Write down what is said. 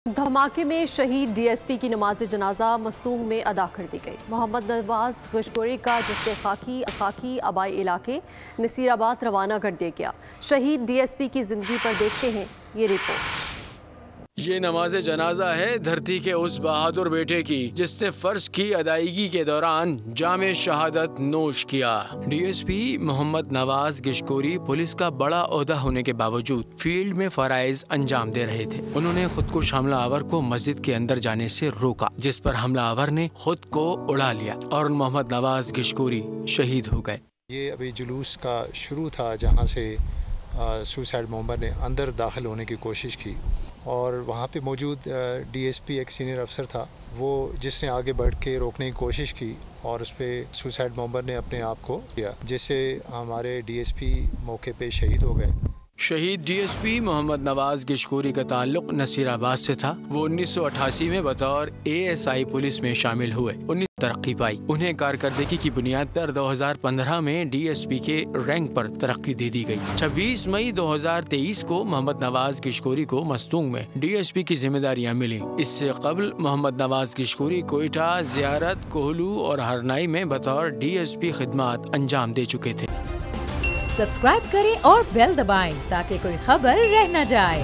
دھماکے میں شہید ڈی ایس پی کی نماز جنازہ مستونگ میں ادا کر دی گئی۔ محمد نواز گشگوری کا جسد خاکی آبائی علاقے نصیر آباد روانہ کر دیا گیا۔ شہید ڈی ایس پی کی زندگی پر دیکھتے ہیں یہ رپورٹ۔ یہ نماز جنازہ ہے دھرتی کے اس بہادر بیٹے کی جس نے فرض کی ادائیگی کے دوران جام شہادت نوش کیا۔ ڈی ایس پی محمد نواز گشگوری پولیس کا بڑا عہدہ ہونے کے باوجود فیلڈ میں فرائض انجام دے رہے تھے۔ انہوں نے خود کش حملہ آور کو مسجد کے اندر جانے سے روکا، جس پر حملہ آور نے خود کو اڑا لیا اور محمد نواز گشگوری شہید ہو گئے۔ یہ ابھی جلوس کا شروع تھا جہاں سے سوسائڈ بومبر نے اندر داخل ہونے کی کوشش کی اور وہاں پہ موجود ڈی ایس پی ایک سینئر افسر تھا، وہ جس نے آگے بڑھ کے روکنے کی کوشش کی اور اس پہ سوسائڈ بومبر نے اپنے آپ کو کیا، جس سے ہمارے ڈی ایس پی موقع پہ شہید ہو گئے۔ شہید ڈی ایس پی محمد نواز گشگوری کا تعلق نصیر آباد سے تھا۔ وہ 1988 میں بطور اے ایس آئی پولیس میں شامل ہوئے۔ ترقی پائی۔ انہیں کارکردگی کی بنیاد پر 2015 میں ڈی ایس پی کے رینک پر ترقی دے دی گئی۔ 26 مئی 2023 کو محمد نواز گشگوری کو مستونگ میں ڈی ایس پی کی ذمہ داریاں ملی۔ اس سے قبل محمد نواز گشگوری کوئٹہ، زیارت، کوہلو اور ہرنائی میں بطور ڈی ایس پی خدمات انجام دے چکے تھے۔ سبسکرائب کریں اور بیل دبائیں تاکہ کوئی خبر رہ نہ جائے۔